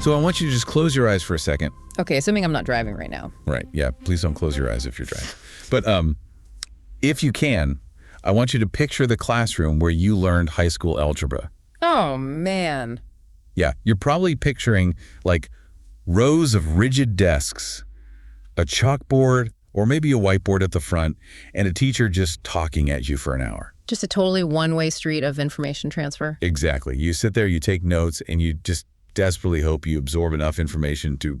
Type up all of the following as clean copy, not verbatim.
So I want you to just close your eyes for a second. Okay, assuming I'm not driving right now. Right, yeah, please don't close your eyes if you're driving. But if you can, I want you to picture the classroom where you learned high school algebra. Oh, man. Yeah, you're probably picturing like rows of rigid desks, a chalkboard, or maybe a whiteboard at the front, and a teacher just talking at you for an hour. Just a totally one-way street of information transfer. Exactly. You sit there, you take notes, and you just desperately hope you absorb enough information to,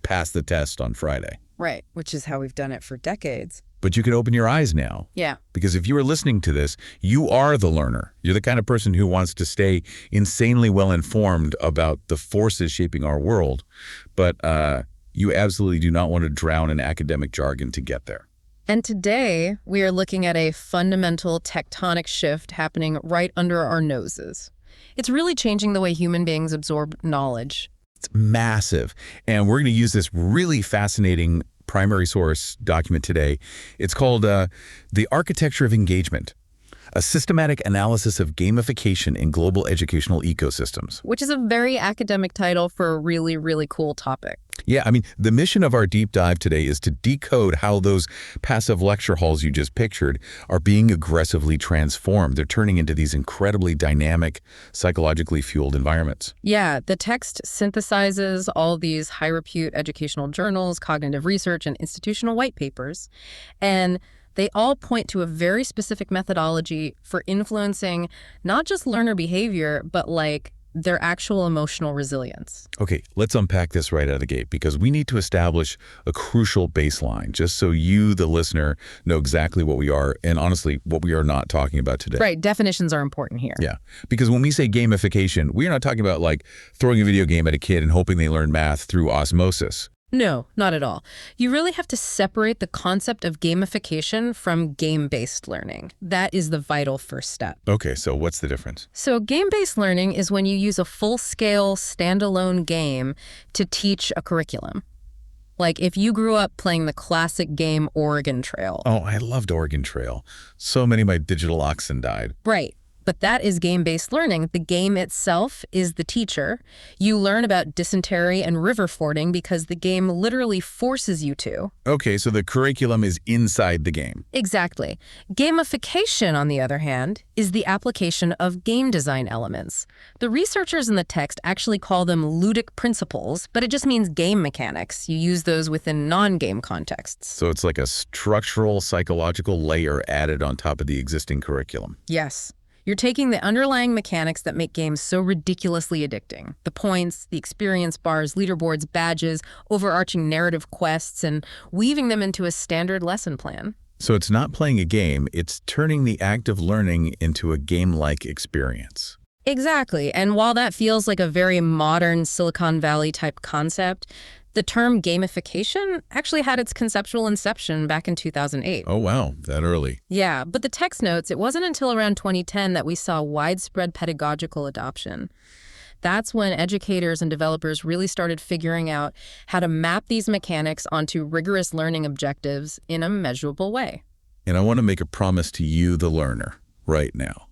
pass the test on Friday. Right, which is how we've done it for decades. But you can open your eyes now. Yeah. Because if you are listening to this, you are the learner. You're the kind of person who wants to stay insanely well informed about the forces shaping our world. But you absolutely do not want to drown in academic jargon to get there. And today, we are looking at a fundamental tectonic shift happening right under our noses. It's really changing the way human beings absorb knowledge. It's massive. And we're going to use this really fascinating primary source document today. It's called The Architecture of Engagement, a systematic analysis of gamification in global educational ecosystems. Which is a very academic title for a really, really cool topic. Yeah, I mean, the mission of our deep dive today is to decode how those passive lecture halls you just pictured are being aggressively transformed. They're turning into these incredibly dynamic, psychologically fueled environments. Yeah, the text synthesizes all these high-repute educational journals, cognitive research, and institutional white papers, and they all point to a very specific methodology for influencing not just learner behavior, but their actual emotional resilience. Okay, let's unpack this right out of the gate because we need to establish a crucial baseline just so you, the listener, know exactly what we are and honestly what we are not talking about today. Right, definitions are important here. Yeah, because when we say gamification, we are not talking about throwing a video game at a kid and hoping they learn math through osmosis. No, not at all. You really have to separate the concept of gamification from game-based learning. That is the vital first step. Okay, so what's the difference? So game-based learning is when you use a full-scale, standalone game to teach a curriculum. Like if you grew up playing the classic game Oregon Trail. Oh, I loved Oregon Trail. So many of my digital oxen died. Right. But that is game-based learning. The game itself is the teacher. You learn about dysentery and river fording because the game literally forces you to. Okay, so the curriculum is inside the game. Exactly. Gamification, on the other hand, is the application of game design elements. The researchers in the text actually call them ludic principles, but it just means game mechanics. You use those within non-game contexts. So it's like a structural, psychological layer added on top of the existing curriculum. Yes. You're taking the underlying mechanics that make games so ridiculously addicting. The points, the experience bars, leaderboards, badges, overarching narrative quests, and weaving them into a standard lesson plan. So it's not playing a game, it's turning the act of learning into a game-like experience. Exactly. And while that feels like a very modern Silicon Valley type concept, the term gamification actually had its conceptual inception back in 2008. Oh, wow, that early. Yeah, but the text notes, it wasn't until around 2010 that we saw widespread pedagogical adoption. That's when educators and developers really started figuring out how to map these mechanics onto rigorous learning objectives in a measurable way. And I want to make a promise to you, the learner, right now.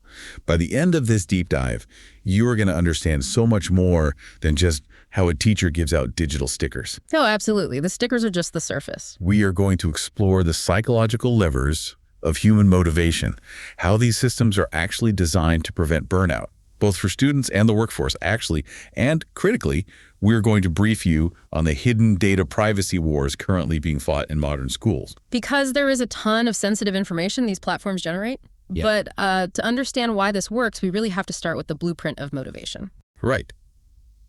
By the end of this deep dive, you are going to understand so much more than just how a teacher gives out digital stickers. Oh, absolutely. The stickers are just the surface. We are going to explore the psychological levers of human motivation, how these systems are actually designed to prevent burnout, both for students and the workforce, actually. And critically, we're going to brief you on the hidden data privacy wars currently being fought in modern schools. Because there is a ton of sensitive information these platforms generate. Yeah. But to understand why this works, we really have to start with the blueprint of motivation. Right.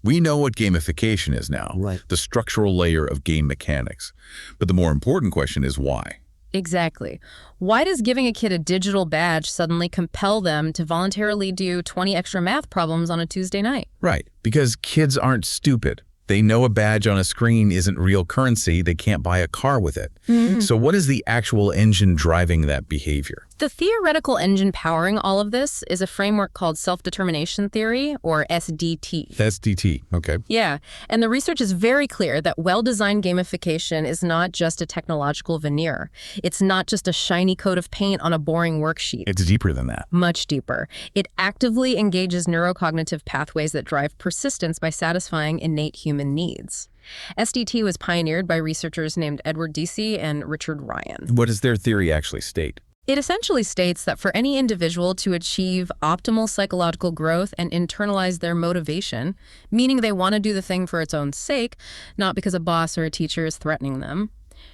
We know what gamification is now, Right. The structural layer of game mechanics. But the more important question is why? Exactly. Why does giving a kid a digital badge suddenly compel them to voluntarily do 20 extra math problems on a Tuesday night? Right. Because kids aren't stupid. They know a badge on a screen isn't real currency. They can't buy a car with it. So what is the actual engine driving that behavior? The theoretical engine powering all of this is a framework called self-determination theory, or SDT. SDT, okay. Yeah, and the research is very clear that well-designed gamification is not just a technological veneer. It's not just a shiny coat of paint on a boring worksheet. It's deeper than that. Much deeper. It actively engages neurocognitive pathways that drive persistence by satisfying innate human needs. SDT was pioneered by researchers named Edward Deci and Richard Ryan. What does their theory actually state? It essentially states that for any individual to achieve optimal psychological growth and internalize their motivation, meaning they want to do the thing for its own sake, not because a boss or a teacher is threatening them,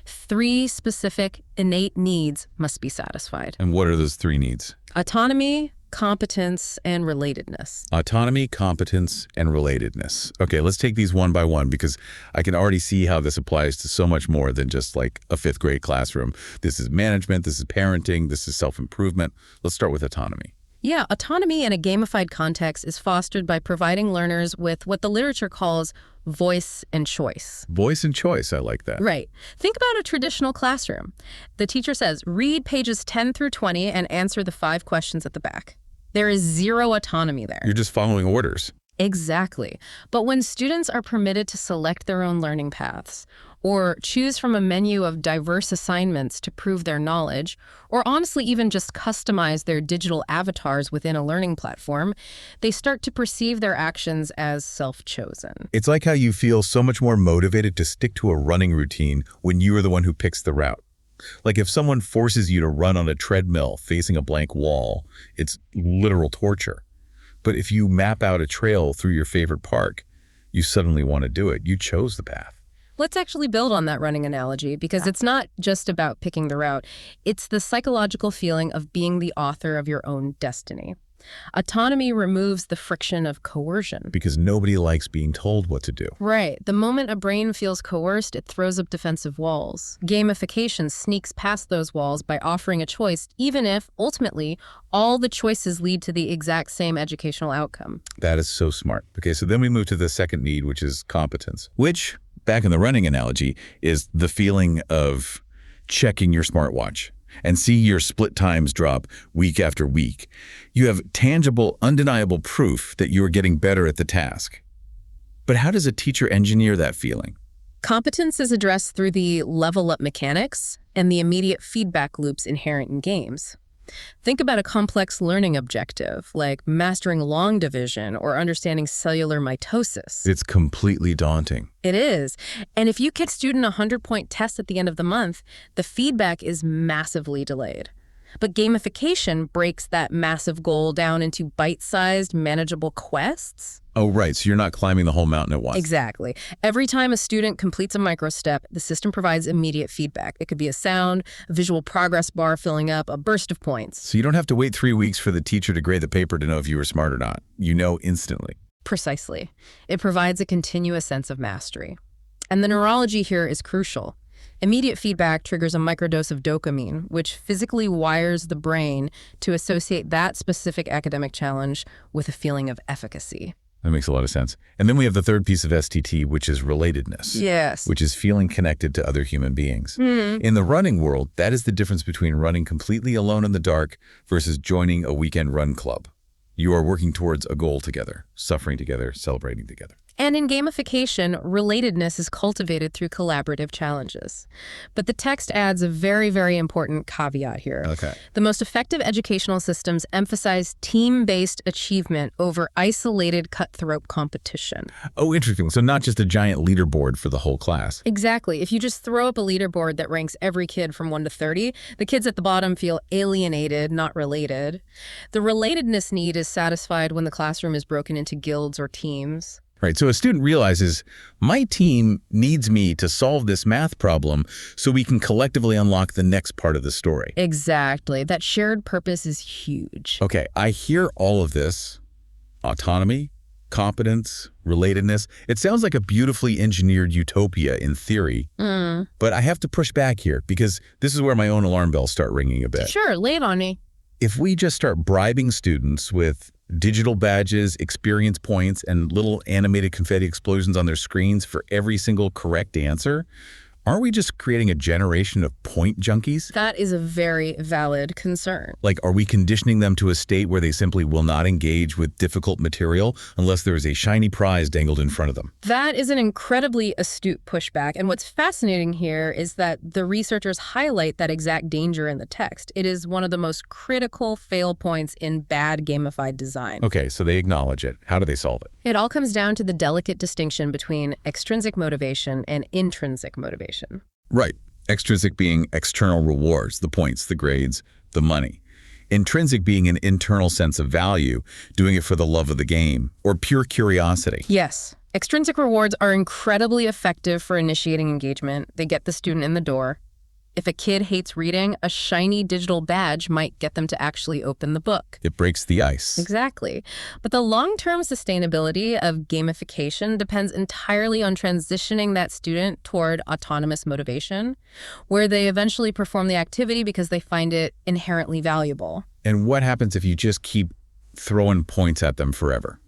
3 specific innate needs must be satisfied. And what are those 3 needs? Autonomy, competence, and relatedness. Autonomy, competence, and relatedness. Okay, let's take these one by one because I can already see how this applies to so much more than just like a 5th grade classroom. This is management, this is parenting, this is self-improvement. Let's start with autonomy. Yeah, autonomy in a gamified context is fostered by providing learners with what the literature calls voice and choice. Voice and choice, I like that. Right. Think about a traditional classroom. The teacher says, read pages 10 through 20 and answer the 5 questions at the back. There is 0 autonomy there. You're just following orders. Exactly. But when students are permitted to select their own learning paths, or choose from a menu of diverse assignments to prove their knowledge, or honestly even just customize their digital avatars within a learning platform, they start to perceive their actions as self-chosen. It's like how you feel so much more motivated to stick to a running routine when you are the one who picks the route. Like if someone forces you to run on a treadmill facing a blank wall, it's literal torture. But if you map out a trail through your favorite park, you suddenly want to do it. You chose the path. Let's actually build on that running analogy because it's not just about picking the route. It's the psychological feeling of being the author of your own destiny. Autonomy removes the friction of coercion. Because nobody likes being told what to do. Right. The moment a brain feels coerced, it throws up defensive walls. Gamification sneaks past those walls by offering a choice, even if, ultimately, all the choices lead to the exact same educational outcome. That is so smart. Okay, so then we move to the second need, which is competence, which, back in the running analogy, is the feeling of checking your smartwatch and see your split times drop week after week. You have tangible, undeniable proof that you are getting better at the task. But how does a teacher engineer that feeling? Competence is addressed through the level-up mechanics and the immediate feedback loops inherent in games. Think about a complex learning objective, like mastering long division or understanding cellular mitosis. It's completely daunting. It is. And if you kick student a 100-point test at the end of the month, the feedback is massively delayed. But gamification breaks that massive goal down into bite-sized, manageable quests. Oh, right. So you're not climbing the whole mountain at once. Exactly. Every time a student completes a microstep, the system provides immediate feedback. It could be a sound, a visual progress bar filling up, a burst of points. So you don't have to wait 3 weeks for the teacher to grade the paper to know if you were smart or not. You know instantly. Precisely. It provides a continuous sense of mastery. And the neurology here is crucial. Immediate feedback triggers a microdose of dopamine, which physically wires the brain to associate that specific academic challenge with a feeling of efficacy. That makes a lot of sense. And then we have the third piece of STT, which is relatedness. Yes. Which is feeling connected to other human beings. In the running world, that is the difference between running completely alone in the dark versus joining a weekend run club. You are working towards a goal together, suffering together, celebrating together. And in gamification, relatedness is cultivated through collaborative challenges. But the text adds a very, very important caveat here. Okay. The most effective educational systems emphasize team-based achievement over isolated cutthroat competition. Oh, interesting. So not just a giant leaderboard for the whole class. Exactly. If you just throw up a leaderboard that ranks every kid from 1 to 30, the kids at the bottom feel alienated, not related. The relatedness need is satisfied when the classroom is broken into guilds or teams. Right. So a student realizes, my team needs me to solve this math problem so we can collectively unlock the next part of the story. Exactly. That shared purpose is huge. Okay, I hear all of this. Autonomy, competence, relatedness. It sounds like a beautifully engineered utopia in theory. But I have to push back here because this is where my own alarm bells start ringing a bit. Sure, lay it on me. If we just start bribing students with digital badges, experience points, and little animated confetti explosions on their screens for every single correct answer, aren't we just creating a generation of point junkies? That is a very valid concern. Like, are we conditioning them to a state where they simply will not engage with difficult material unless there is a shiny prize dangled in front of them? That is an incredibly astute pushback. And what's fascinating here is that the researchers highlight that exact danger in the text. It is one of the most critical fail points in bad gamified design. Okay, so they acknowledge it. How do they solve it? It all comes down to the delicate distinction between extrinsic motivation and intrinsic motivation. Right. Extrinsic being external rewards, the points, the grades, the money. Intrinsic being an internal sense of value, doing it for the love of the game, or pure curiosity. Yes. Extrinsic rewards are incredibly effective for initiating engagement. They get the student in the door. If a kid hates reading, a shiny digital badge might get them to actually open the book. It breaks the ice. Exactly. But the long-term sustainability of gamification depends entirely on transitioning that student toward autonomous motivation, where they eventually perform the activity because they find it inherently valuable. And what happens if you just keep throwing points at them forever?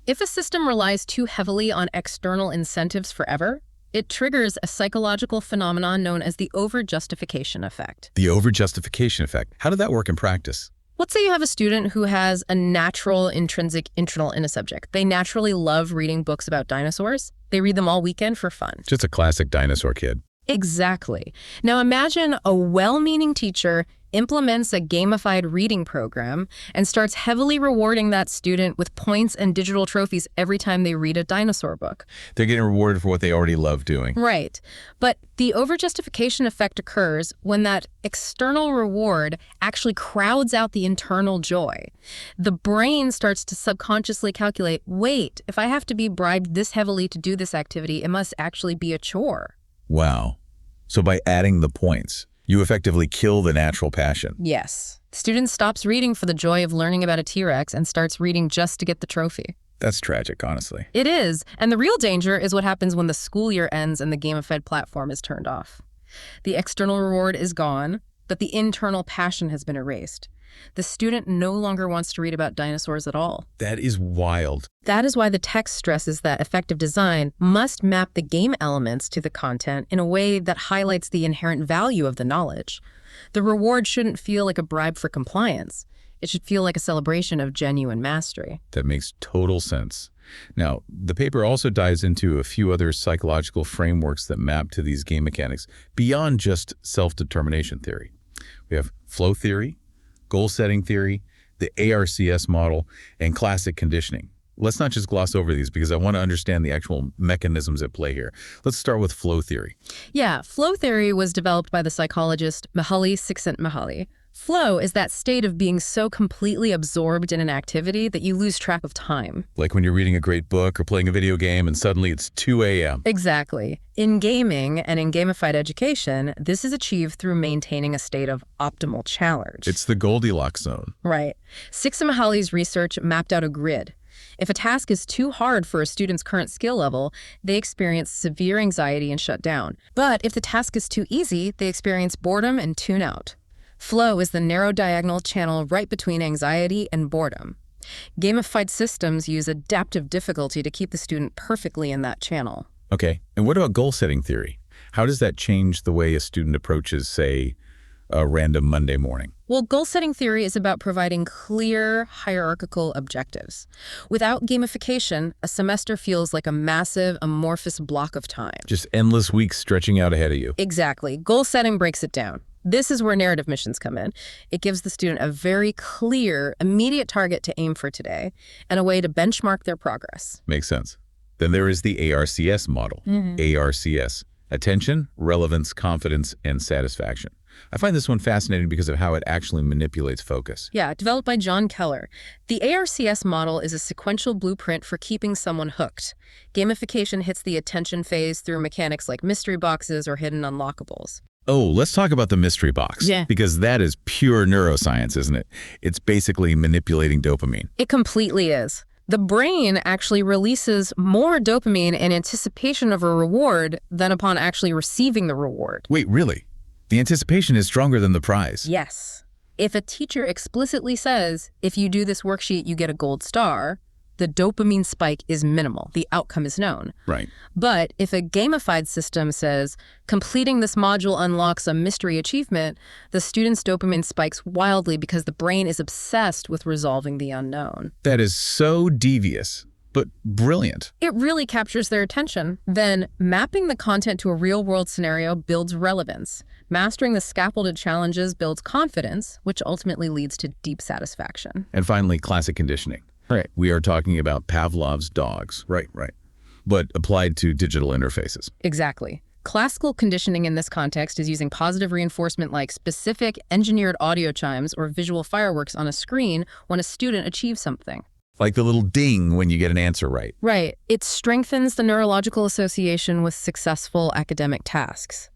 If a system relies too heavily on external incentives forever, it triggers a psychological phenomenon known as the over-justification effect. The over-justification effect. How did that work in practice? Let's say you have a student who has a natural intrinsic internal in a subject. They naturally love reading books about dinosaurs. They read them all weekend for fun. Just a classic dinosaur kid. Exactly. Now imagine a well-meaning teacher implements a gamified reading program and starts heavily rewarding that student with points and digital trophies every time they read a dinosaur book. They're getting rewarded for what they already love doing. Right. But the over-justification effect occurs when that external reward actually crowds out the internal joy. The brain starts to subconsciously calculate, wait, if I have to be bribed this heavily to do this activity, it must actually be a chore. Wow. So by adding the points, you effectively kill the natural passion. Yes. The student stops reading for the joy of learning about a T-Rex and starts reading just to get the trophy. That's tragic, honestly. It is. And the real danger is what happens when the school year ends and the gamified platform is turned off. The external reward is gone, but the internal passion has been erased. The student no longer wants to read about dinosaurs at all. That is wild. That is why the text stresses that effective design must map the game elements to the content in a way that highlights the inherent value of the knowledge. The reward shouldn't feel like a bribe for compliance. It should feel like a celebration of genuine mastery. That makes total sense. Now, the paper also dives into a few other psychological frameworks that map to these game mechanics beyond just self-determination theory. We have flow theory, goal-setting theory, the ARCS model, and classic conditioning. Let's not just gloss over these because I want to understand the actual mechanisms at play here. Let's start with flow theory. Yeah, flow theory was developed by the psychologist Mihaly Csikszentmihalyi. Flow is that state of being so completely absorbed in an activity that you lose track of time. Like when you're reading a great book or playing a video game and suddenly it's 2 a.m. Exactly. In gaming and in gamified education, this is achieved through maintaining a state of optimal challenge. It's the Goldilocks zone. Right. Csikszentmihalyi's research mapped out a grid. If a task is too hard for a student's current skill level, they experience severe anxiety and shut down. But if the task is too easy, they experience boredom and tune out. Flow is the narrow diagonal channel right between anxiety and boredom. Gamified systems use adaptive difficulty to keep the student perfectly in that channel. Okay, and what about goal-setting theory? How does that change the way a student approaches, say, a random Monday morning? Well, goal-setting theory is about providing clear, hierarchical objectives. Without gamification, a semester feels like a massive, amorphous block of time. Just endless weeks stretching out ahead of you. Exactly. Goal-setting breaks it down. This is where narrative missions come in. It gives the student a very clear, immediate target to aim for today and a way to benchmark their progress. Makes sense. Then there is the ARCS model. ARCS. Attention, relevance, confidence, and satisfaction. I find this one fascinating because of how it actually manipulates focus. Yeah, developed by John Keller. The ARCS model is a sequential blueprint for keeping someone hooked. Gamification hits the attention phase through mechanics like mystery boxes or hidden unlockables. Oh, let's talk about the mystery box. Yeah. Because that is pure neuroscience, isn't it? It's basically manipulating dopamine. It completely is. The brain actually releases more dopamine in anticipation of a reward than upon actually receiving the reward. Wait, really? The anticipation is stronger than the prize. Yes. If a teacher explicitly says, if you do this worksheet, you get a gold star, the dopamine spike is minimal. The outcome is known. Right. But if a gamified system says, completing this module unlocks a mystery achievement, the student's dopamine spikes wildly because the brain is obsessed with resolving the unknown. That is so devious, but brilliant. It really captures their attention. Then, mapping the content to a real-world scenario builds relevance. Mastering the scaffolded challenges builds confidence, which ultimately leads to deep satisfaction. And finally, classic conditioning. Right. We are talking about Pavlov's dogs. Right. But applied to digital interfaces. Exactly. Classical conditioning in this context is using positive reinforcement like specific engineered audio chimes or visual fireworks on a screen when a student achieves something. Like the little ding when you get an answer right. Right. It strengthens the neurological association with successful academic tasks.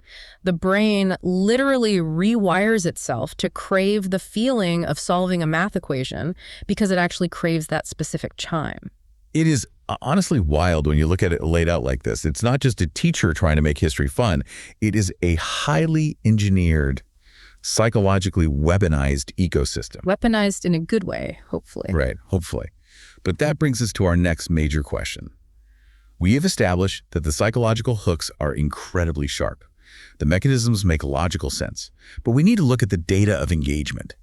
The brain literally rewires itself to crave the feeling of solving a math equation because it actually craves that specific chime. It is honestly wild when you look at it laid out like this. It's not just a teacher trying to make history fun. It is a highly engineered, psychologically weaponized ecosystem. Weaponized in a good way, hopefully. Right, hopefully. But that brings us to our next major question. We have established that the psychological hooks are incredibly sharp. The mechanisms make logical sense, but we need to look at the data of engagement.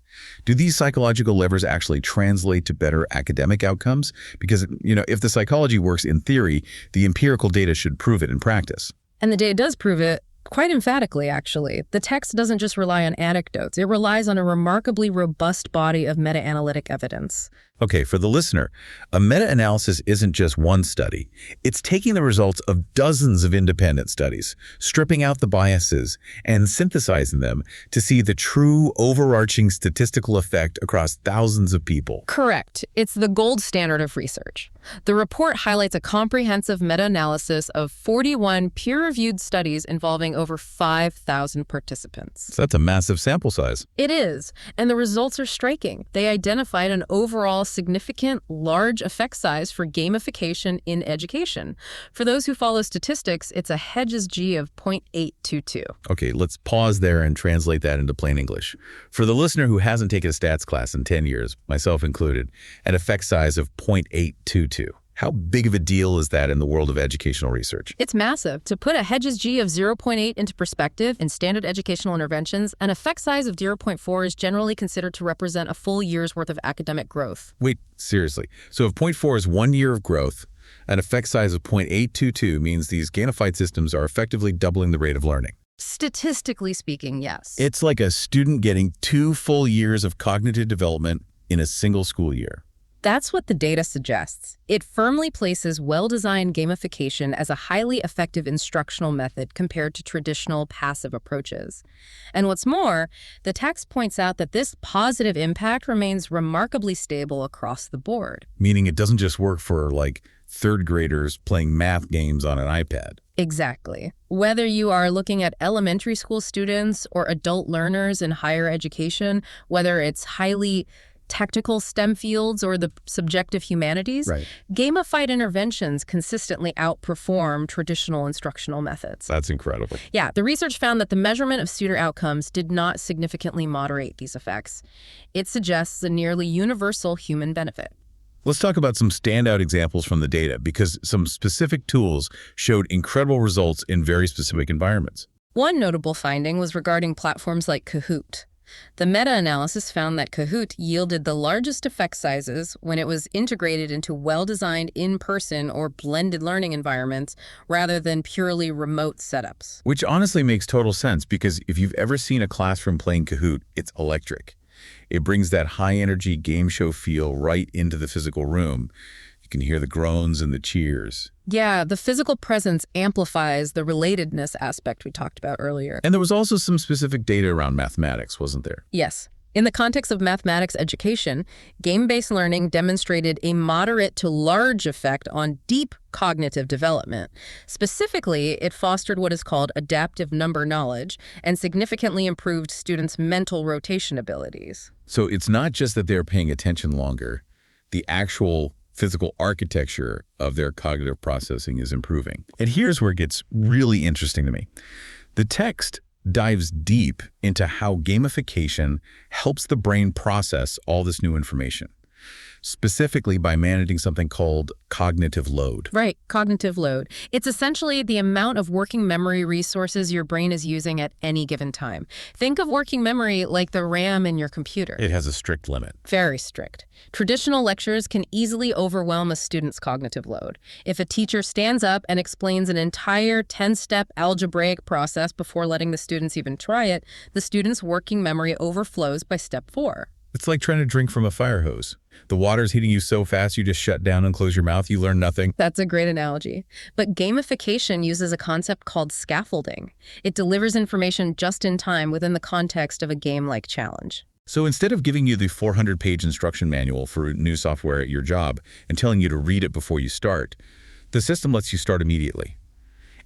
Do these psychological levers actually translate to better academic outcomes? Because, if the psychology works in theory, the empirical data should prove it in practice. And the data does prove it. Quite emphatically, actually. The text doesn't just rely on anecdotes. It relies on a remarkably robust body of meta-analytic evidence. Okay, for the listener, a meta-analysis isn't just one study. It's taking the results of dozens of independent studies, stripping out the biases, and synthesizing them to see the true overarching statistical effect across thousands of people. Correct. It's the gold standard of research. The report highlights a comprehensive meta-analysis of 41 peer-reviewed studies involving over 5,000 participants. So that's a massive sample size. It is, and the results are striking. They identified an overall significant, large effect size for gamification in education. For those who follow statistics, it's a Hedges G of 0.822. Okay, let's pause there and translate that into plain English. For the listener who hasn't taken a stats class in 10 years, myself included, an effect size of 0.822. How big of a deal is that in the world of educational research? It's massive. To put a Hedges G of 0.8 into perspective, in standard educational interventions, an effect size of 0.4 is generally considered to represent a full year's worth of academic growth. Wait, seriously. So if 0.4 is 1 year of growth, an effect size of 0.822 means these gamified systems are effectively doubling the rate of learning. Statistically speaking, yes. It's like a student getting 2 full years of cognitive development in a single school year. That's what the data suggests. It firmly places well-designed gamification as a highly effective instructional method compared to traditional passive approaches. And what's more, the text points out that this positive impact remains remarkably stable across the board. Meaning it doesn't just work for, third graders playing math games on an iPad. Exactly. Whether you are looking at elementary school students or adult learners in higher education, whether it's highly technical STEM fields or the subjective humanities, Right. Gamified interventions consistently outperform traditional instructional methods. That's incredible. Yeah, the research found that the measurement of student outcomes did not significantly moderate these effects. It suggests a nearly universal human benefit. Let's talk about some standout examples from the data because some specific tools showed incredible results in very specific environments. One notable finding was regarding platforms like Kahoot. The meta-analysis found that Kahoot yielded the largest effect sizes when it was integrated into well-designed in-person or blended learning environments rather than purely remote setups. Which honestly makes total sense because if you've ever seen a classroom playing Kahoot, it's electric. It brings that high-energy game show feel right into the physical room. You can hear the groans and the cheers. Yeah, the physical presence amplifies the relatedness aspect we talked about earlier. And there was also some specific data around mathematics, wasn't there? Yes. In the context of mathematics education, game-based learning demonstrated a moderate to large effect on deep cognitive development. Specifically, it fostered what is called adaptive number knowledge and significantly improved students' mental rotation abilities. So it's not just that they're paying attention longer. The actual physical architecture of their cognitive processing is improving. And here's where it gets really interesting to me. The text dives deep into how gamification helps the brain process all this new information. specifically by managing something called cognitive load. Right, cognitive load. It's essentially the amount of working memory resources your brain is using at any given time. Think of working memory like the RAM in your computer. It has a strict limit. Very strict. Traditional lectures can easily overwhelm a student's cognitive load. If a teacher stands up and explains an entire 10-step algebraic process before letting the students even try it, the student's working memory overflows by step 4. It's like trying to drink from a fire hose. The water's hitting you so fast you just shut down and close your mouth, you learn nothing. That's a great analogy. But gamification uses a concept called scaffolding. It delivers information just in time within the context of a game-like challenge. So instead of giving you the 400-page instruction manual for new software at your job and telling you to read it before you start, the system lets you start immediately.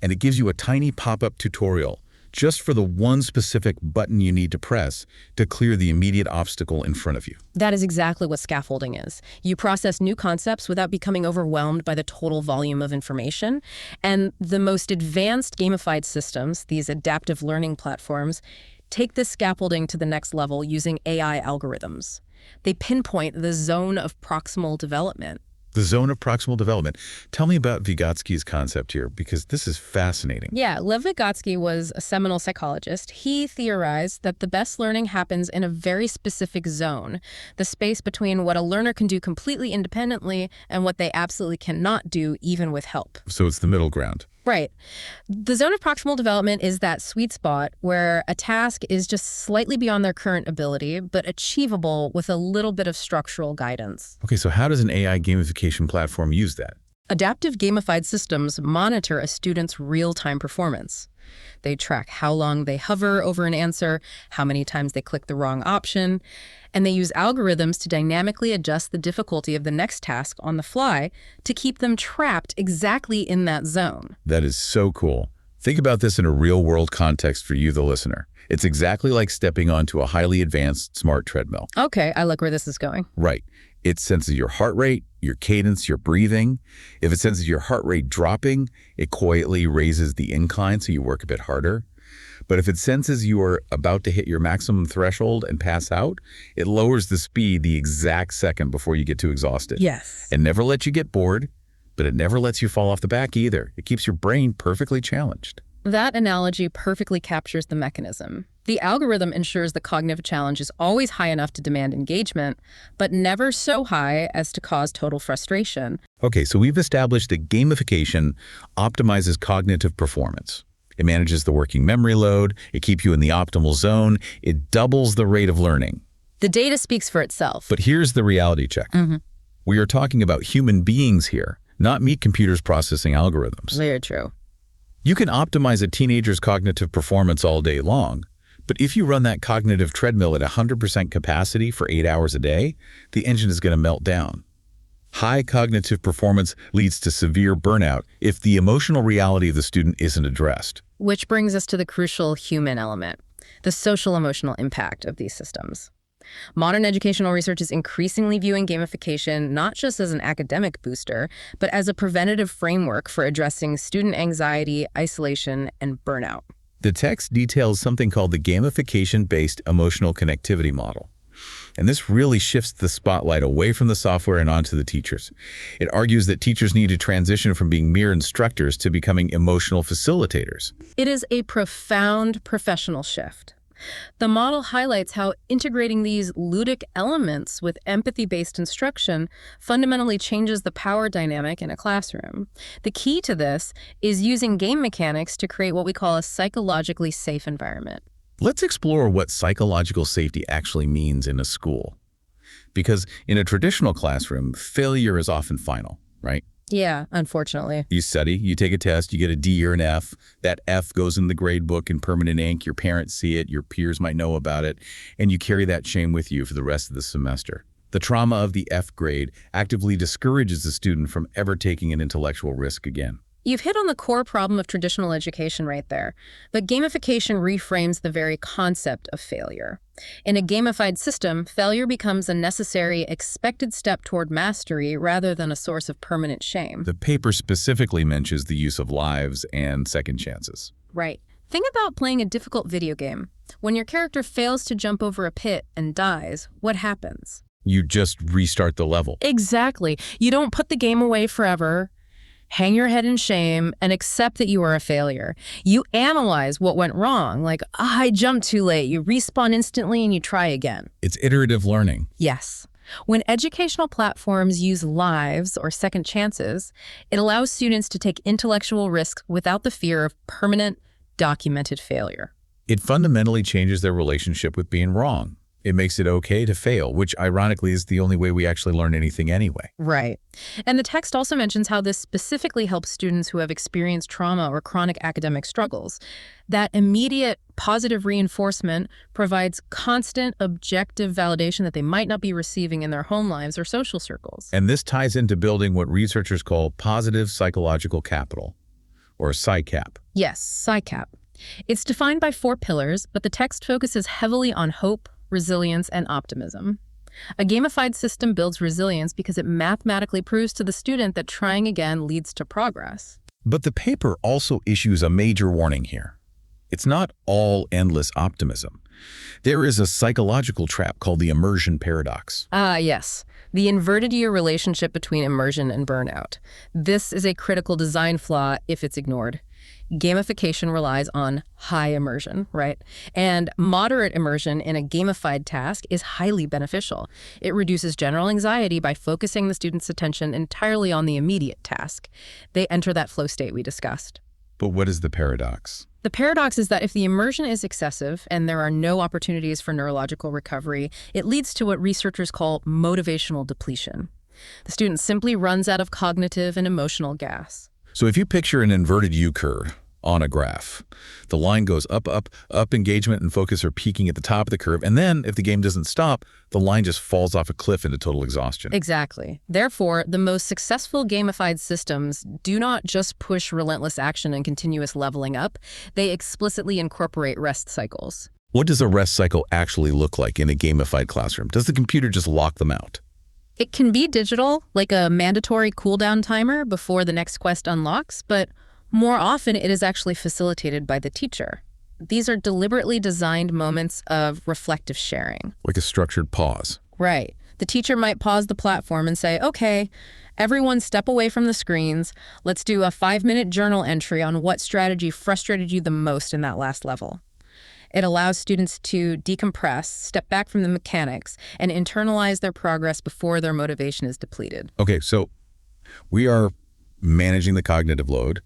And it gives you a tiny pop-up tutorial just for the one specific button you need to press to clear the immediate obstacle in front of you. That is exactly what scaffolding is. You process new concepts without becoming overwhelmed by the total volume of information. And the most advanced gamified systems, these adaptive learning platforms, take this scaffolding to the next level using AI algorithms. They pinpoint the zone of proximal development. The zone of proximal development. Tell me about Vygotsky's concept here, because this is fascinating. Yeah, Lev Vygotsky was a seminal psychologist. He theorized that the best learning happens in a very specific zone, the space between what a learner can do completely independently and what they absolutely cannot do, even with help. So it's the middle ground. Right. The zone of proximal development is that sweet spot where a task is just slightly beyond their current ability, but achievable with a little bit of structural guidance. Okay, so how does an AI gamification platform use that? Adaptive gamified systems monitor a student's real-time performance. They track how long they hover over an answer, how many times they click the wrong option, and they use algorithms to dynamically adjust the difficulty of the next task on the fly to keep them trapped exactly in that zone. That is so cool. Think about this in a real-world context for you, the listener. It's exactly like stepping onto a highly advanced smart treadmill. Okay, I like where this is going. Right. It senses your heart rate, your cadence, your breathing. If it senses your heart rate dropping, it quietly raises the incline so you work a bit harder. But if it senses you are about to hit your maximum threshold and pass out, it lowers the speed the exact second before you get too exhausted. Yes. It never lets you get bored, but it never lets you fall off the back either. It keeps your brain perfectly challenged. That analogy perfectly captures the mechanism. The algorithm ensures the cognitive challenge is always high enough to demand engagement, but never so high as to cause total frustration. Okay, so we've established that gamification optimizes cognitive performance. It manages the working memory load, it keeps you in the optimal zone, it doubles the rate of learning. The data speaks for itself. But here's the reality check. We are talking about human beings here, not meat computers processing algorithms. Very true. You can optimize a teenager's cognitive performance all day long, but if you run that cognitive treadmill at 100% capacity for 8 hours a day, the engine is going to melt down. High cognitive performance leads to severe burnout if the emotional reality of the student isn't addressed. Which brings us to the crucial human element, the social emotional impact of these systems. Modern educational research is increasingly viewing gamification not just as an academic booster, but as a preventative framework for addressing student anxiety, isolation, and burnout. The text details something called the gamification-based emotional connectivity model. And this really shifts the spotlight away from the software and onto the teachers. It argues that teachers need to transition from being mere instructors to becoming emotional facilitators. It is a profound professional shift. The model highlights how integrating these ludic elements with empathy-based instruction fundamentally changes the power dynamic in a classroom. The key to this is using game mechanics to create what we call a psychologically safe environment. Let's explore what psychological safety actually means in a school. Because in a traditional classroom, failure is often final, right? Yeah, unfortunately. You study, you take a test, you get a D or an F. That F goes in the grade book in permanent ink. Your parents see it, your peers might know about it, and you carry that shame with you for the rest of the semester. The trauma of the F grade actively discourages the student from ever taking an intellectual risk again. You've hit on the core problem of traditional education right there, but gamification reframes the very concept of failure. In a gamified system, failure becomes a necessary, expected step toward mastery rather than a source of permanent shame. The paper specifically mentions the use of lives and second chances. Right. Think about playing a difficult video game. When your character fails to jump over a pit and dies, what happens? You just restart the level. Exactly. You don't put the game away forever, hang your head in shame, and accept that you are a failure. You analyze what went wrong, like, I jumped too late. You respawn instantly and you try again. It's iterative learning. Yes. When educational platforms use lives or second chances, it allows students to take intellectual risks without the fear of permanent, documented failure. It fundamentally changes their relationship with being wrong. It makes it okay to fail, which ironically is the only way we actually learn anything anyway. Right. And the text also mentions how this specifically helps students who have experienced trauma or chronic academic struggles. That immediate positive reinforcement provides constant objective validation that they might not be receiving in their home lives or social circles. And this ties into building what researchers call positive psychological capital, or PsyCap. Yes, PsyCap. It's defined by 4 pillars, but the text focuses heavily on hope, resilience, and optimism. A gamified system builds resilience because it mathematically proves to the student that trying again leads to progress. But the paper also issues a major warning here. It's not all endless optimism. There is a psychological trap called the immersion paradox. Yes. The inverted U relationship between immersion and burnout. This is a critical design flaw if it's ignored. Gamification relies on high immersion, right? And moderate immersion in a gamified task is highly beneficial. It reduces general anxiety by focusing the student's attention entirely on the immediate task. They enter that flow state we discussed. But what is the paradox? The paradox is that if the immersion is excessive and there are no opportunities for neurological recovery, it leads to what researchers call motivational depletion. The student simply runs out of cognitive and emotional gas. So if you picture an inverted U curve on a graph, the line goes up, up, up, engagement and focus are peaking at the top of the curve, and then if the game doesn't stop, the line just falls off a cliff into total exhaustion. Exactly. Therefore, the most successful gamified systems do not just push relentless action and continuous leveling up, they explicitly incorporate rest cycles. What does a rest cycle actually look like in a gamified classroom? Does the computer just lock them out? It can be digital, like a mandatory cooldown timer before the next quest unlocks, but more often it is actually facilitated by the teacher. These are deliberately designed moments of reflective sharing. Like a structured pause. Right. The teacher might pause the platform and say, okay, everyone step away from the screens. Let's do a 5-minute journal entry on what strategy frustrated you the most in that last level. It allows students to decompress, step back from the mechanics, and internalize their progress before their motivation is depleted. Okay, so we are managing the cognitive load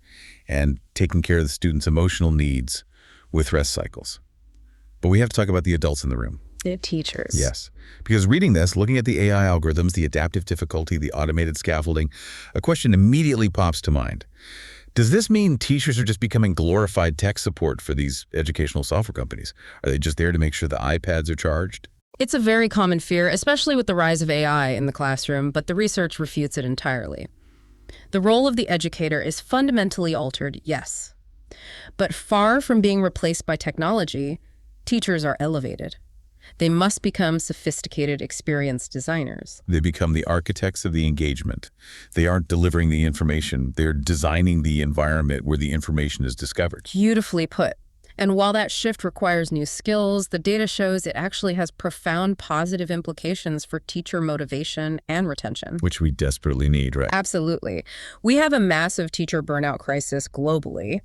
and taking care of the students' emotional needs with rest cycles. But we have to talk about the adults in the room. The teachers. Yes, because reading this, looking at the AI algorithms, the adaptive difficulty, the automated scaffolding, a question immediately pops to mind. Does this mean teachers are just becoming glorified tech support for these educational software companies? Are they just there to make sure the iPads are charged? It's a very common fear, especially with the rise of AI in the classroom, but the research refutes it entirely. The role of the educator is fundamentally altered, yes. But far from being replaced by technology, teachers are elevated. They must become sophisticated, experienced designers. They become the architects of the engagement. They aren't delivering the information. They're designing the environment where the information is discovered. Beautifully put. And while that shift requires new skills, the data shows it actually has profound positive implications for teacher motivation and retention. Which we desperately need, right? Absolutely. We have a massive teacher burnout crisis globally,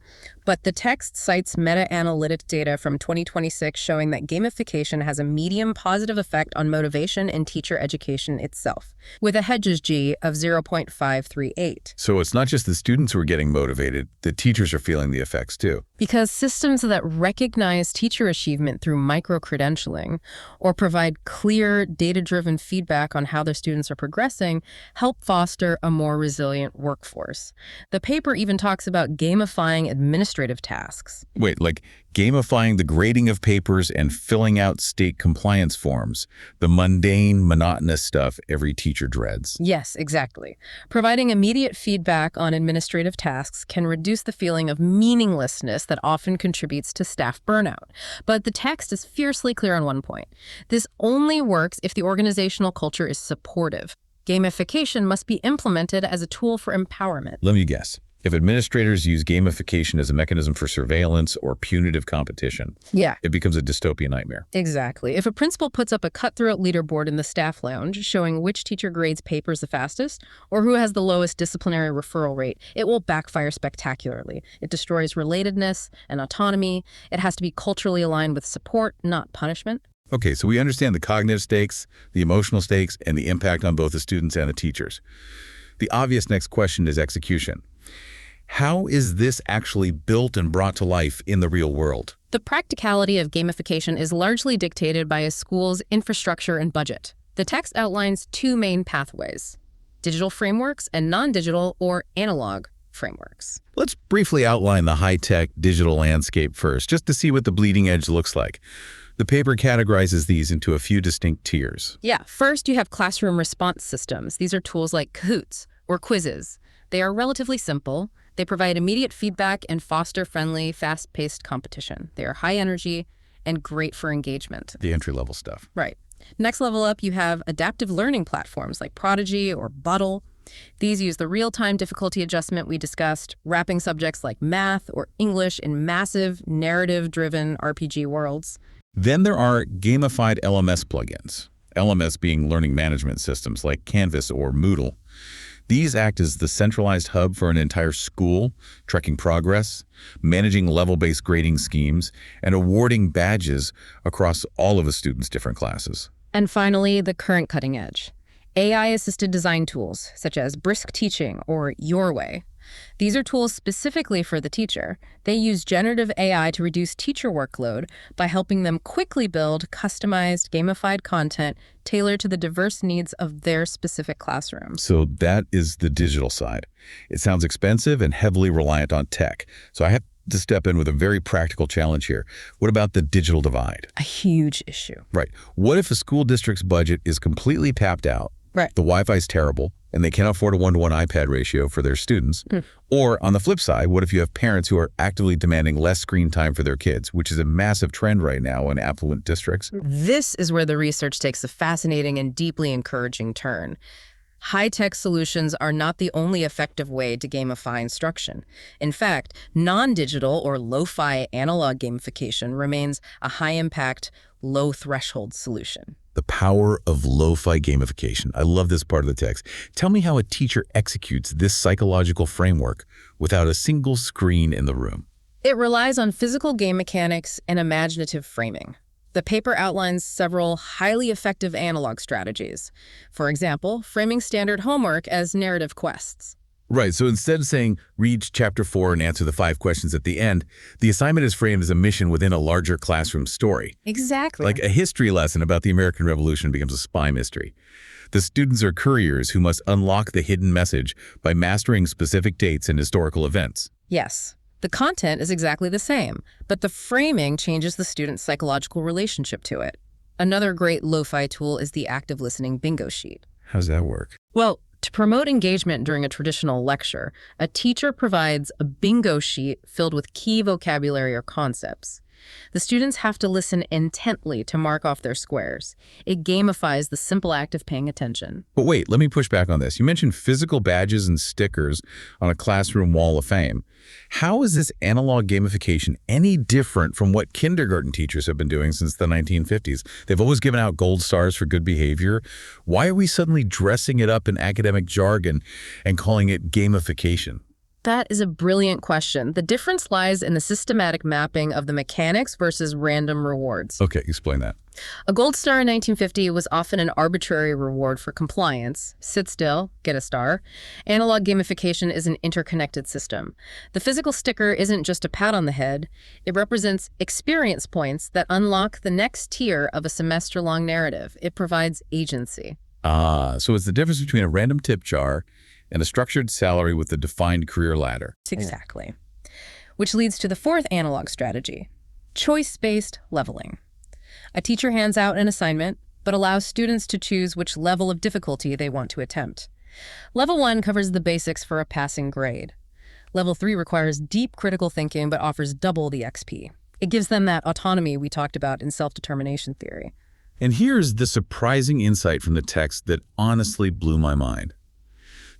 but the text cites meta-analytic data from 2026 showing that gamification has a medium positive effect on motivation and teacher education itself, with a Hedges G of 0.538. So it's not just the students who are getting motivated, the teachers are feeling the effects too. Because systems that recognize teacher achievement through micro-credentialing or provide clear, data-driven feedback on how their students are progressing help foster a more resilient workforce. The paper even talks about gamifying administrative tasks. Wait, like gamifying the grading of papers and filling out state compliance forms, the mundane, monotonous stuff every teacher dreads. Yes, exactly. Providing immediate feedback on administrative tasks can reduce the feeling of meaninglessness that often contributes to staff burnout. But the text is fiercely clear on one point. This only works if the organizational culture is supportive. Gamification must be implemented as a tool for empowerment. Let me guess. If administrators use gamification as a mechanism for surveillance or punitive competition, Yeah, it becomes a dystopian nightmare. exactly. If a principal puts up a cutthroat leaderboard in the staff lounge showing which teacher grades papers the fastest or who has the lowest disciplinary referral rate, it will backfire spectacularly. It destroys relatedness and autonomy. It has to be culturally aligned with support, not punishment. Okay, so we understand the cognitive stakes, the emotional stakes, and the impact on both the students and the teachers. The obvious next question is execution. How is this actually built and brought to life in the real world? The practicality of gamification is largely dictated by a school's infrastructure and budget. The text outlines two main pathways: digital frameworks and non-digital or analog frameworks. Let's briefly outline the high-tech digital landscape first, just to see what the bleeding edge looks like. The paper categorizes these into a few distinct tiers. Yeah, first you have classroom response systems. These are tools like Kahoots or quizzes. They are relatively simple. They provide immediate feedback and foster friendly, fast-paced competition. They are high energy and great for engagement. The entry-level stuff. Right. Next level up, you have adaptive learning platforms like Prodigy or Buttle. These use the real-time difficulty adjustment we discussed, wrapping subjects like math or English in massive, narrative-driven RPG worlds. Then there are gamified LMS plugins, LMS being learning management systems like Canvas or Moodle. These act as the centralized hub for an entire school, tracking progress, managing level-based grading schemes, and awarding badges across all of a student's different classes. And finally, the current cutting edge. AI-assisted design tools, such as Brisk Teaching or Your Way. These are tools specifically for the teacher. They use generative AI to reduce teacher workload by helping them quickly build customized, gamified content tailored to the diverse needs of their specific classroom. So that is the digital side. It sounds expensive and heavily reliant on tech. So I have to step in with a very practical challenge here. What about the digital divide? A huge issue. Right. What if a school district's budget is completely tapped out? Right. The Wi-Fi is terrible, and they can't afford a 1-to-1 iPad ratio for their students. Or on the flip side, what if you have parents who are actively demanding less screen time for their kids, which is a massive trend right now in affluent districts? This is where the research takes a fascinating and deeply encouraging turn. High-tech solutions are not the only effective way to gamify instruction. In fact, non-digital or lo-fi analog gamification remains a high-impact, low-threshold solution. The power of lo-fi gamification. I love this part of the text. Tell me how a teacher executes this psychological framework without a single screen in the room. It relies on physical game mechanics and imaginative framing. The paper outlines several highly effective analog strategies. For example, framing standard homework as narrative quests. Right, so instead of saying, read chapter 4 and answer the 5 questions at the end, the assignment is framed as a mission within a larger classroom story. Exactly. Like a history lesson about the American Revolution becomes a spy mystery. The students are couriers who must unlock the hidden message by mastering specific dates and historical events. Yes. The content is exactly the same, but the framing changes the student's psychological relationship to it. Another great lo-fi tool is the active listening bingo sheet. How's that work? Well, to promote engagement during a traditional lecture, a teacher provides a bingo sheet filled with key vocabulary or concepts. The students have to listen intently to mark off their squares. It gamifies the simple act of paying attention. But wait, let me push back on this. You mentioned physical badges and stickers on a classroom wall of fame. How is this analog gamification any different from what kindergarten teachers have been doing since the 1950s? They've always given out gold stars for good behavior. Why are we suddenly dressing it up in academic jargon and calling it gamification? That is a brilliant question. The difference lies in the systematic mapping of the mechanics versus random rewards. Okay, explain that. A gold star in 1950 was often an arbitrary reward for compliance. Sit still, get a star. Analog gamification is an interconnected system. The physical sticker isn't just a pat on the head. It represents experience points that unlock the next tier of a semester-long narrative. It provides agency. So it's the difference between a random tip jar and a structured salary with a defined career ladder. Exactly. Which leads to the fourth analog strategy, choice-based leveling. A teacher hands out an assignment, but allows students to choose which level of difficulty they want to attempt. Level 1 covers the basics for a passing grade. Level 3 requires deep critical thinking, but offers double the XP. It gives them that autonomy we talked about in self-determination theory. And here's the surprising insight from the text that honestly blew my mind.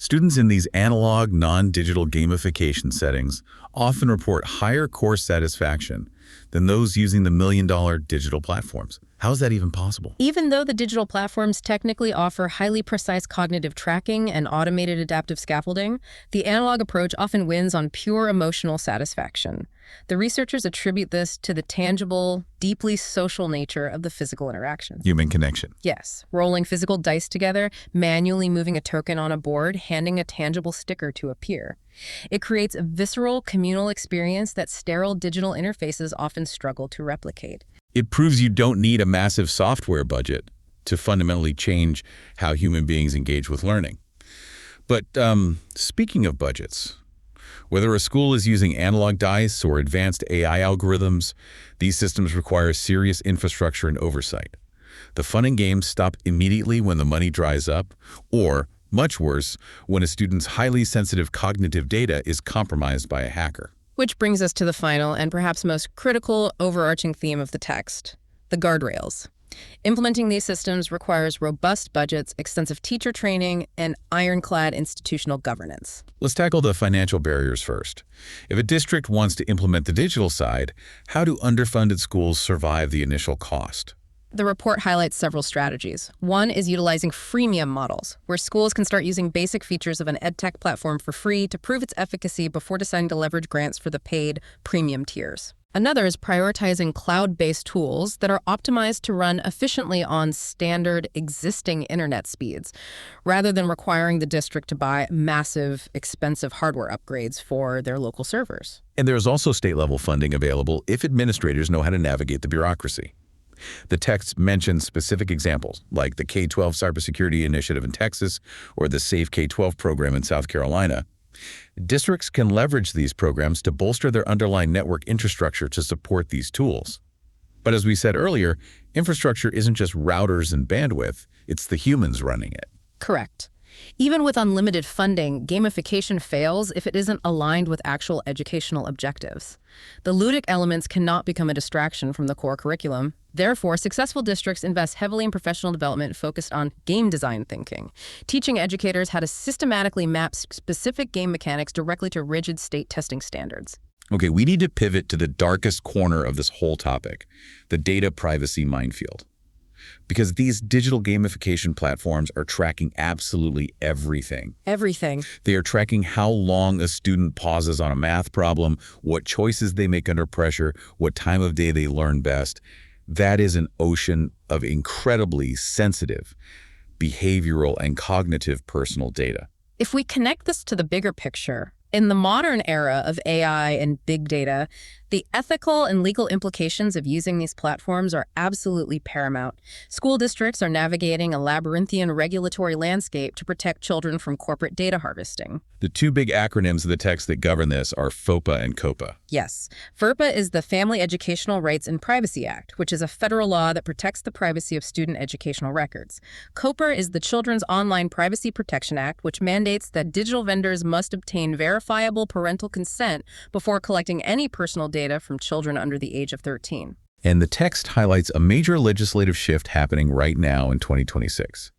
Students in these analog, non-digital gamification settings often report higher course satisfaction than those using the million-dollar digital platforms. How is that even possible? Even though the digital platforms technically offer highly precise cognitive tracking and automated adaptive scaffolding, the analog approach often wins on pure emotional satisfaction. The researchers attribute this to the tangible, deeply social nature of the physical interaction. Human connection. Yes, rolling physical dice together, manually moving a token on a board, handing a tangible sticker to a peer. It creates a visceral, communal experience that sterile digital interfaces often struggle to replicate. It proves you don't need a massive software budget to fundamentally change how human beings engage with learning. But speaking of budgets, whether a school is using analog dice or advanced AI algorithms, these systems require serious infrastructure and oversight. The fun and games stop immediately when the money dries up, or, much worse, when a student's highly sensitive cognitive data is compromised by a hacker. Which brings us to the final and perhaps most critical overarching theme of the text, the guardrails. Implementing these systems requires robust budgets, extensive teacher training, and ironclad institutional governance. Let's tackle the financial barriers first. If a district wants to implement the digital side, how do underfunded schools survive the initial cost? The report highlights several strategies. One is utilizing freemium models, where schools can start using basic features of an edtech platform for free to prove its efficacy before deciding to leverage grants for the paid premium tiers. Another is prioritizing cloud-based tools that are optimized to run efficiently on standard existing internet speeds, rather than requiring the district to buy massive, expensive hardware upgrades for their local servers. And there's also state-level funding available if administrators know how to navigate the bureaucracy. The text mentions specific examples, like the K-12 cybersecurity initiative in Texas or the Safe K-12 program in South Carolina. Districts can leverage these programs to bolster their underlying network infrastructure to support these tools. But as we said earlier, infrastructure isn't just routers and bandwidth, it's the humans running it. Correct. Even with unlimited funding, gamification fails if it isn't aligned with actual educational objectives. The ludic elements cannot become a distraction from the core curriculum. Therefore, successful districts invest heavily in professional development focused on game design thinking, teaching educators how to systematically map specific game mechanics directly to rigid state testing standards. Okay, we need to pivot to the darkest corner of this whole topic, the data privacy minefield. Because these digital gamification platforms are tracking absolutely everything. Everything. They are tracking how long a student pauses on a math problem, what choices they make under pressure, what time of day they learn best. That is an ocean of incredibly sensitive behavioral and cognitive personal data. If we connect this to the bigger picture, in the modern era of AI and big data, the ethical and legal implications of using these platforms are absolutely paramount. School districts are navigating a labyrinthian regulatory landscape to protect children from corporate data harvesting. The two big acronyms of the text that govern this are FOPA and COPA. Yes. FERPA is the Family Educational Rights and Privacy Act, which is a federal law that protects the privacy of student educational records. COPA is the Children's Online Privacy Protection Act, which mandates that digital vendors must obtain verifiable parental consent before collecting any personal data from children under the age of 13. And the text highlights a major legislative shift happening right now in 2026.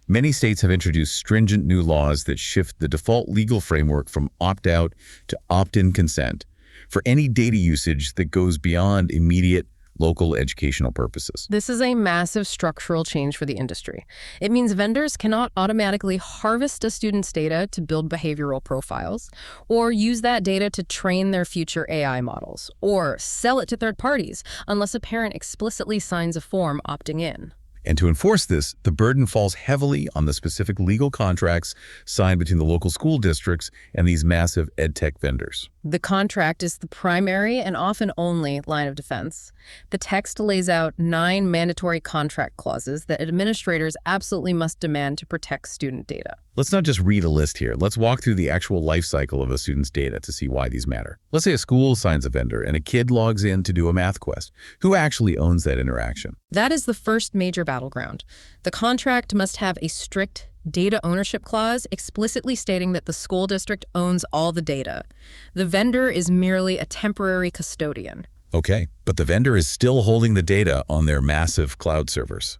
Many states have introduced stringent new laws that shift the default legal framework from opt-out to opt-in consent for any data usage that goes beyond immediate local educational purposes. This is a massive structural change for the industry. It means vendors cannot automatically harvest a student's data to build behavioral profiles, or use that data to train their future AI models, or sell it to third parties unless a parent explicitly signs a form opting in. And to enforce this, the burden falls heavily on the specific legal contracts signed between the local school districts and these massive edtech vendors. The contract is the primary and often only line of defense. The text lays out 9 mandatory contract clauses that administrators absolutely must demand to protect student data. Let's not just read a list here. Let's walk through the actual life cycle of a student's data to see why these matter. Let's say a school signs a vendor and a kid logs in to do a math quest. Who actually owns that interaction? That is the first major battleground. The contract must have a strict data ownership clause explicitly stating that the school district owns all the data. The vendor is merely a temporary custodian. Okay, but the vendor is still holding the data on their massive cloud servers.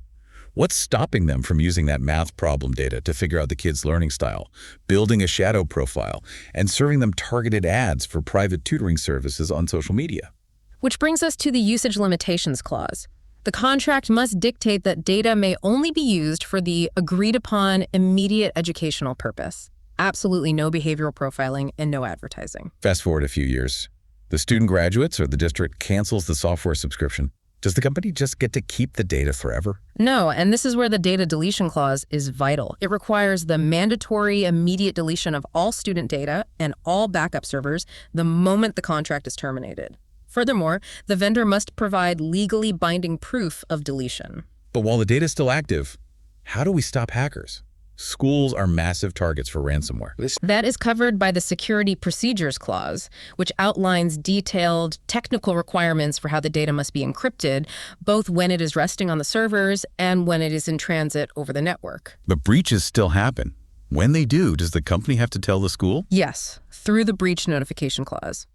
What's stopping them from using that math problem data to figure out the kid's learning style, building a shadow profile, and serving them targeted ads for private tutoring services on social media? Which brings us to the usage limitations clause. The contract must dictate that data may only be used for the agreed-upon immediate educational purpose. Absolutely no behavioral profiling and no advertising. Fast forward a few years. The student graduates or the district cancels the software subscription. Does the company just get to keep the data forever? No, and this is where the data deletion clause is vital. It requires the mandatory immediate deletion of all student data and all backup servers the moment the contract is terminated. Furthermore, the vendor must provide legally binding proof of deletion. But while the data is still active, how do we stop hackers? Schools are massive targets for ransomware. That is covered by the Security Procedures Clause, which outlines detailed technical requirements for how the data must be encrypted, both when it is resting on the servers and when it is in transit over the network. But breaches still happen. When they do, does the company have to tell the school? Yes, through the Breach Notification Clause.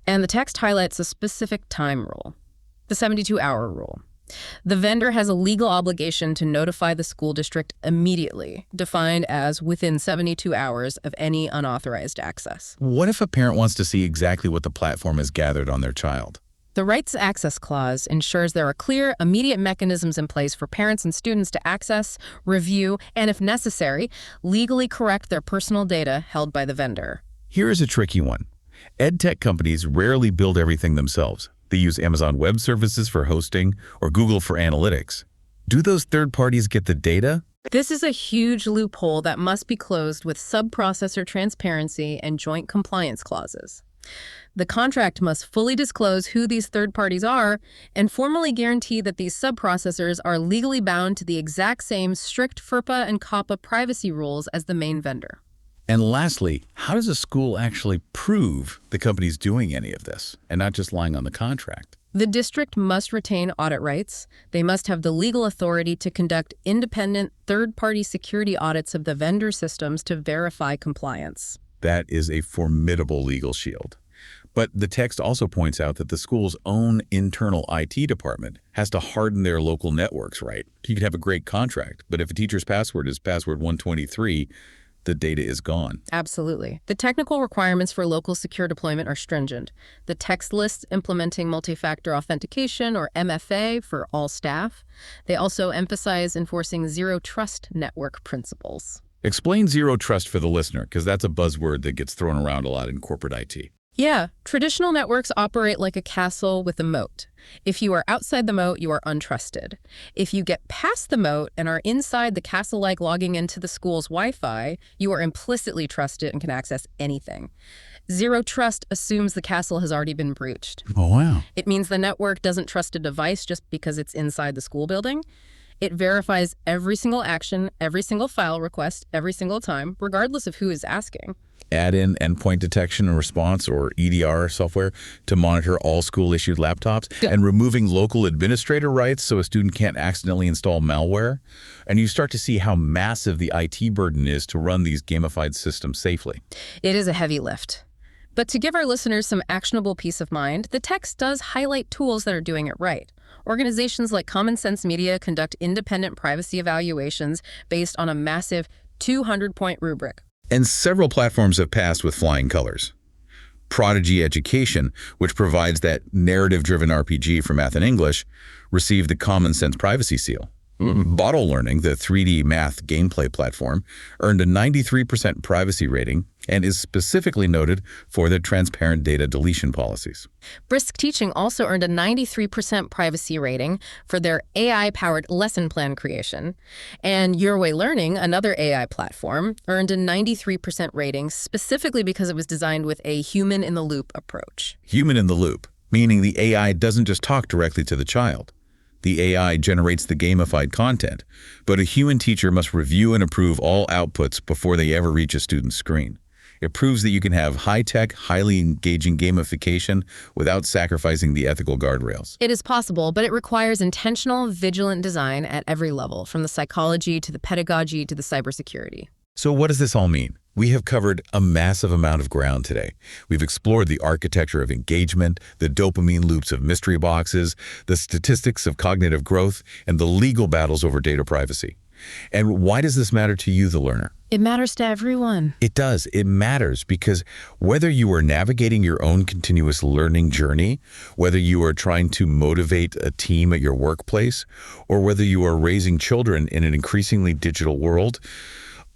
And the text highlights a specific time rule, the 72-hour rule. The vendor has a legal obligation to notify the school district immediately, defined as within 72 hours of any unauthorized access. What if a parent wants to see exactly what the platform has gathered on their child? The Rights Access Clause ensures there are clear, immediate mechanisms in place for parents and students to access, review, and if necessary, legally correct their personal data held by the vendor. Here is a tricky one. EdTech companies rarely build everything themselves. They use Amazon Web Services for hosting or Google for analytics. Do those third parties get the data? This is a huge loophole that must be closed with sub-processor transparency and joint compliance clauses. The contract must fully disclose who these third parties are and formally guarantee that these sub-processors are legally bound to the exact same strict FERPA and COPPA privacy rules as the main vendor. And lastly, how does a school actually prove the company's doing any of this and not just lying on the contract? The district must retain audit rights. They must have the legal authority to conduct independent third-party security audits of the vendor systems to verify compliance. That is a formidable legal shield. But the text also points out that the school's own internal IT department has to harden their local networks, right? You could have a great contract, but if a teacher's password is password 123, the data is gone. Absolutely. The technical requirements for local secure deployment are stringent. The text lists implementing multi-factor authentication, or MFA, for all staff. They also emphasize enforcing zero trust network principles. Explain zero trust for the listener, because that's a buzzword that gets thrown around a lot in corporate IT. Yeah, traditional networks operate like a castle with a moat. If you are outside the moat, you are untrusted. If you get past the moat and are inside the castle-like logging into the school's Wi-Fi, you are implicitly trusted and can access anything. Zero trust assumes the castle has already been breached. Oh, wow. It means the network doesn't trust a device just because it's inside the school building. It verifies every single action, every single file request, every single time, regardless of who is asking. Add in endpoint detection and response, or EDR software, to monitor all school-issued laptops, and removing local administrator rights so a student can't accidentally install malware. And you start to see how massive the IT burden is to run these gamified systems safely. It is a heavy lift. But to give our listeners some actionable peace of mind, the text does highlight tools that are doing it right. Organizations like Common Sense Media conduct independent privacy evaluations based on a massive 200-point rubric. And several platforms have passed with flying colors. Prodigy Education, which provides that narrative-driven RPG for math and English, received the Common Sense Privacy Seal. Bottle Learning, the 3D math gameplay platform, earned a 93% privacy rating and is specifically noted for their transparent data deletion policies. Brisk Teaching also earned a 93% privacy rating for their AI-powered lesson plan creation. And Your Way Learning, another AI platform, earned a 93% rating specifically because it was designed with a human-in-the-loop approach. Human-in-the-loop, meaning the AI doesn't just talk directly to the child. The AI generates the gamified content, but a human teacher must review and approve all outputs before they ever reach a student's screen. It proves that you can have high-tech, highly engaging gamification without sacrificing the ethical guardrails. It is possible, but it requires intentional, vigilant design at every level, from the psychology to the pedagogy to the cybersecurity. So what does this all mean? We have covered a massive amount of ground today. We've explored the architecture of engagement, the dopamine loops of mystery boxes, the statistics of cognitive growth, and the legal battles over data privacy. And why does this matter to you, the learner? It matters to everyone. It does. It matters because whether you are navigating your own continuous learning journey, whether you are trying to motivate a team at your workplace, or whether you are raising children in an increasingly digital world,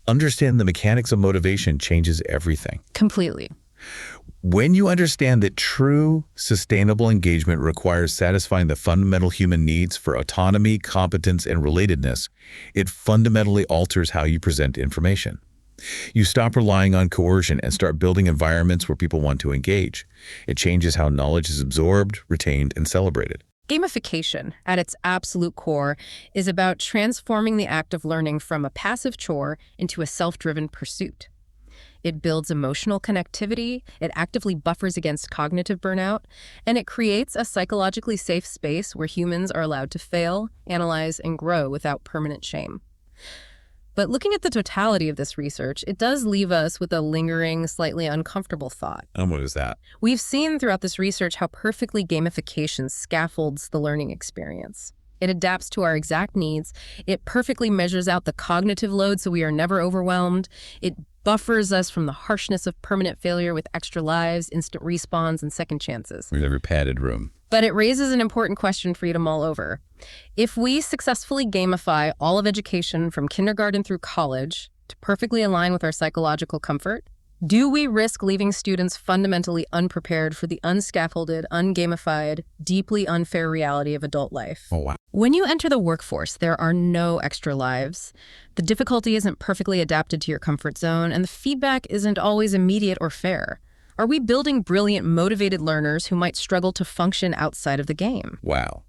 understand the mechanics of motivation changes everything. Completely. When you understand that true, sustainable engagement requires satisfying the fundamental human needs for autonomy, competence, and relatedness, it fundamentally alters how you present information. You stop relying on coercion and start building environments where people want to engage. It changes how knowledge is absorbed, retained, and celebrated. Gamification, at its absolute core, is about transforming the act of learning from a passive chore into a self-driven pursuit. It builds emotional connectivity, it actively buffers against cognitive burnout, and it creates a psychologically safe space where humans are allowed to fail, analyze, and grow without permanent shame. But looking at the totality of this research, it does leave us with a lingering, slightly uncomfortable thought. And what is that? We've seen throughout this research how perfectly gamification scaffolds the learning experience. It adapts to our exact needs. It perfectly measures out the cognitive load so we are never overwhelmed. It buffers us from the harshness of permanent failure with extra lives, instant respawns, and second chances. We have a padded room. But it raises an important question for you to mull over. If we successfully gamify all of education from kindergarten through college to perfectly align with our psychological comfort, do we risk leaving students fundamentally unprepared for the unscaffolded, ungamified, deeply unfair reality of adult life? Oh, wow. When you enter the workforce, there are no extra lives. The difficulty isn't perfectly adapted to your comfort zone, and the feedback isn't always immediate or fair. Are we building brilliant, motivated learners who might struggle to function outside of the game? Wow.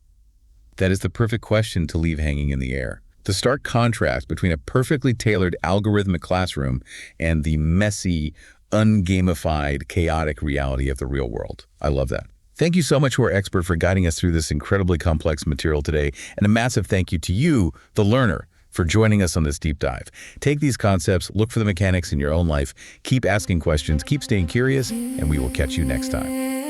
That is the perfect question to leave hanging in the air. The stark contrast between a perfectly tailored algorithmic classroom and the messy, ungamified, chaotic reality of the real world. I love that. Thank you so much to our expert for guiding us through this incredibly complex material today, and a massive thank you to you, the learner, for joining us on this deep dive. Take these concepts, look for the mechanics in your own life, keep asking questions, keep staying curious, and we will catch you next time.